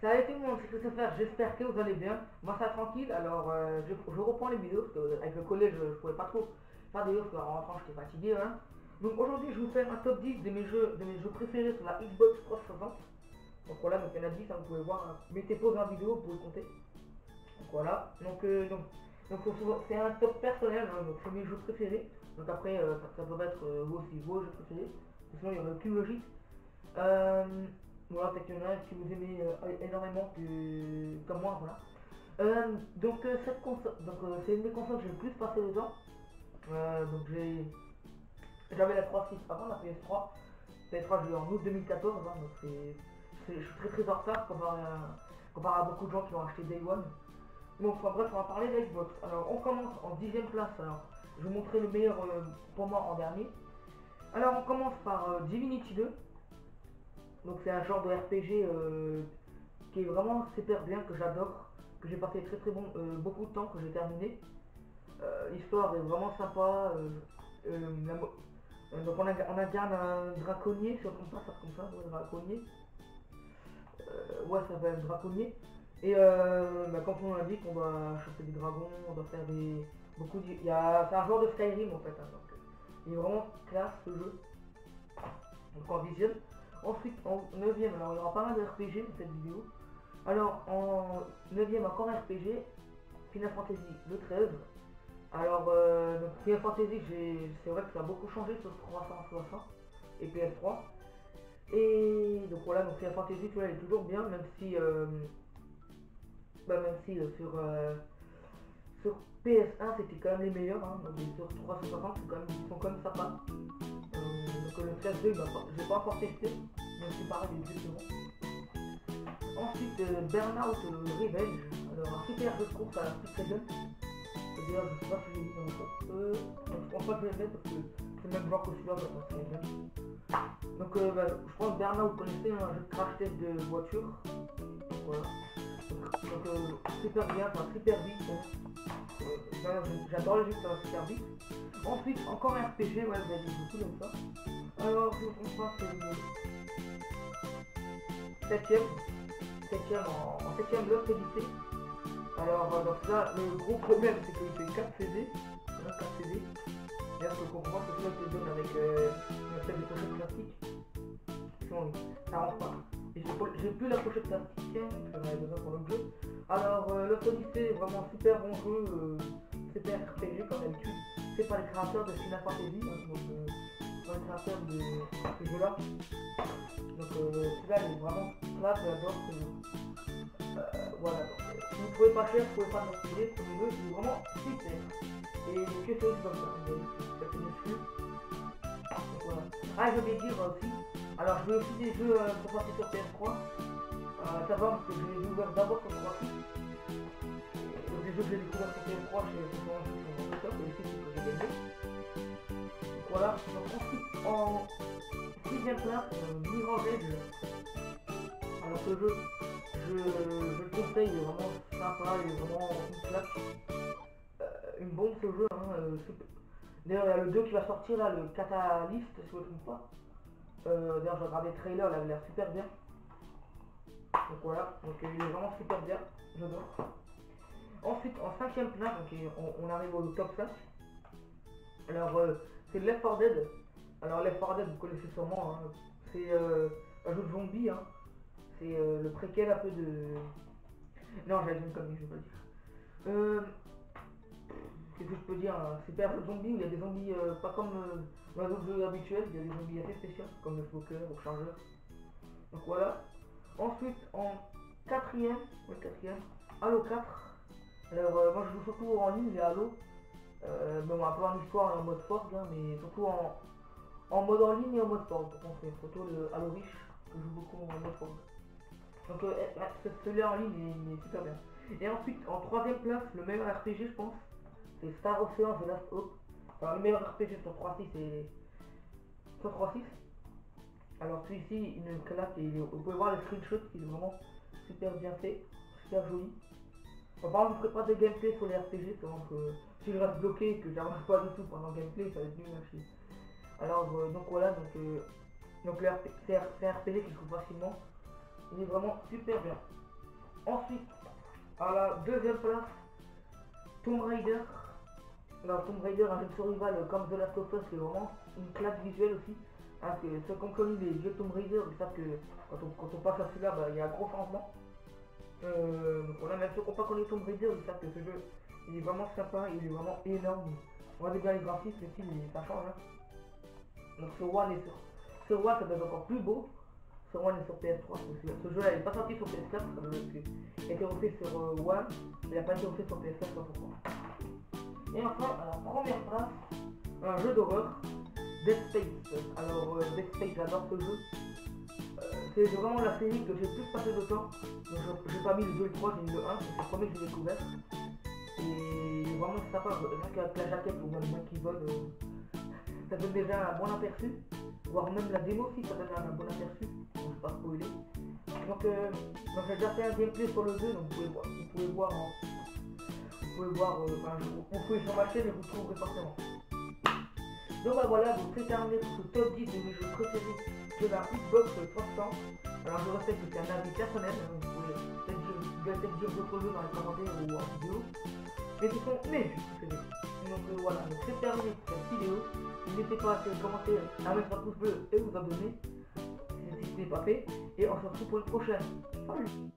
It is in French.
Ça a été mon secret de faire, j'espère que vous allez bien. Moi ça tranquille, alors je reprends les vidéos parce qu'avec le collège je pouvais pas trop faire des vidéos parce qu'en rentrant j'étais fatigué. Hein. Donc aujourd'hui je vais vous faire un top 10 de mes jeux préférés sur la Xbox 360. Donc voilà, donc il y en a 10, hein, vous pouvez voir, hein. Mettez pause dans la vidéo, vous pouvez compter. Donc voilà, donc c'est un top personnel, hein, donc c'est mes jeux préférés. Donc après ça peut être vous aussi vos jeux préférés, sinon il n'y aurait aucune logique. Euh, voilà, peut-être qu'il y en a un si vous aimez énormément comme moi, voilà. Cette console, c'est une des consoles que j'ai le plus passé dedans. Donc j'avais la 3.6 avant, la PS3. La PS3 j'ai eu en août 2014, hein, donc je suis très très en retard comparé à beaucoup de gens qui ont acheté Day One. Donc enfin, bref, on va parler de Xbox. Alors on commence en 10ème place. Alors je vais vous montrer le meilleur pour moi en dernier. Alors on commence par Divinity 2. Donc c'est un genre de RPG qui est vraiment super bien, que j'adore, que j'ai passé beaucoup de temps, que j'ai terminé. L'histoire est vraiment sympa. Donc on incarne un draconnier, si on compte pas ça comme ça, ouais, draconnier. Ouais, ça s'appelle un draconnier. Et comme on l'indique, on doit chasser des dragons, on doit faire c'est un genre de Skyrim en fait, hein, donc il est vraiment classe ce jeu. Donc on visionne. Ensuite en 9ème, alors il y aura pas mal de RPG dans cette vidéo. Alors en 9ème encore un RPG, Final Fantasy le 13. Alors donc Final Fantasy, c'est vrai que ça a beaucoup changé sur 360 et PS3. Et donc voilà, donc Final Fantasy tu vois, elle est toujours bien, même si sur PS1 c'était quand même les meilleurs, hein, donc sur 360 ils sont quand même sympas. Donc le 13-2, je l'ai pas encore testé, donc c'est pareil, il est différent. Ensuite, Burnout Revenge, alors un super jeu de course à la Speedrun. D'ailleurs, je sais pas si je l'ai mis dans le top. Je pense pas que je vais le mettre parce que c'est le même genre que celui-là, parce que c'est le même. Donc, je pense que Burnout, vous connaissez, un jeu de crash test de voiture. Donc, voilà. Donc, super bien, enfin super vite. Hein. J'adore les jeux, ça va super vite. Ensuite, encore un RPG, ouais, vous avez dit beaucoup comme ça. Alors, on passe le 7ème en 7ème Lost Odyssey. Alors, donc là, le gros problème, c'est qu'il fait 4 CD. 4 CD. D'ailleurs, ce que je comprends, c'est que là, je te donne avec une espèce de pochette plastique. Sinon, ça rentre pas. Et j'ai plus la pochette plastique, j'en avais besoin pour le jeu. Alors, Lost Odyssey est vraiment un super bon jeu, super RPG comme d'habitude. C'est par les créateurs de Final Fantasy, hein, donc par les créateurs de ce jeu-là. Donc, celui-là, il est vraiment là, j'adore. Voilà, donc si vous ne trouvez pas cher, vous pouvez pas me refuser, prenez-le, c'est vraiment super. Et que c'est comme ça, ça fait dessus. Donc voilà. Ah, je vais dire aussi, alors je vais aussi des jeux pour passer sur PS3. Ça va parce que je les ai ouverts d'abord sur 3.6. Donc les jeux que j'ai découverts sur PS3, je sais pas si sont dans le top, et ici c'est que j'ai gagné. Donc voilà, donc ensuite en 6ème place, Mirror's Edge. Alors ce jeu, je le conseille, il est vraiment sympa, il est vraiment une claque. Une bombe ce jeu, hein, d'ailleurs il y a le 2 qui va sortir là, le Catalyst si je ne me trompe pas. D'ailleurs j'ai regardé le trailer, il avait l'air super bien. Donc voilà, donc il est vraiment super bien, j'adore. Ensuite en 5ème place, donc on arrive au top 5. Alors c'est Left 4 Dead. Alors Left 4 Dead vous connaissez sûrement, hein. C'est un jeu de zombie, hein. C'est le préquel un peu de... Non, j'avais une connerie, je vais pas le dire. Qu'est-ce que je peux dire, hein. C'est pas un jeu de zombies où il y a des zombies pas comme dans les autres jeux habituels, il y a des zombies assez spéciaux, comme le smoker ou le chargeur. Donc voilà. Ensuite, en 4ème, Halo 4. Alors, moi je joue surtout en ligne, les Halo. Bon, un peu en histoire et en mode forge, hein, mais surtout en mode en ligne et en mode forge. Donc, c'est surtout le Halo Reach que je joue beaucoup en mode forge. Donc celui-là en ligne il est super bien. Et ensuite en 3ème place, le meilleur RPG je pense, c'est Star Ocean The Last Hope. Alors le meilleur RPG sur 3.6 c'est sur 3.6. Alors celui-ci il me claque et vous pouvez voir le screenshot, il est vraiment super bien fait, super joli. Par contre je ne ferai pas de gameplay sur les RPG, donc si je reste bloqué et que j'avance pas du tout pendant le gameplay, ça va être nul à chier. Alors donc voilà, donc c'est un RPG qui se trouve facilement. Il est vraiment super bien. Ensuite, à la deuxième place, Tomb Raider. Alors, Tomb Raider, un jeu de survival comme The Last of Us, c'est vraiment une claque visuelle aussi. Hein, ceux qui ont connu les vieux Tomb Raider, ils savent que quand on passe à celui-là, bah, il y a un gros changement. On a même ceux qui n'ont pas connu Tomb Raider, ils savent que ce jeu il est vraiment sympa, il est vraiment énorme. On voit bien les graphismes, le style, ça change. Hein. Donc sur One et sur One, ça doit être encore plus beau. Sur One et sur PS3. Ce jeu-là n'est pas sorti sur PS4, ça doit être été refait sur One, mais il n'a pas été refait sur PS4, pas pourquoi. Et enfin, à la première place, un jeu d'horreur, Dead Space. Alors, Dead Space, j'adore ce jeu. C'est vraiment la série que j'ai plus passé de temps. Donc, j'ai pas mis le 2 et le 3, j'ai mis le 1, c'est le premier que j'ai découvert. Et il est vraiment sympa, rien qu'avec la jaquette ou même le mec qui vole, ça donne déjà un bon aperçu. Voire même la démo aussi, ça donne un bon aperçu. Donc, je vais pas spoiler. Donc j'ai déjà fait un gameplay sur le 2, donc vous pouvez voir. Vous pouvez sur ma chaîne et vous le trouverez forcément. Donc bah voilà, donc c'est terminé pour ce top 10 de mes jeux préférés de la Xbox 300. Alors je respecte que c'est un avis personnel, vous pouvez peut-être dire d'autres jeux dans les commentaires ou en vidéo. Mais ce sont mes jeux préférés. Donc voilà, donc c'est terminé pour cette vidéo. N'hésitez pas à commenter, à mettre un pouce bleu et vous abonner si ce n'est pas fait. Et on se retrouve pour une prochaine. Salut!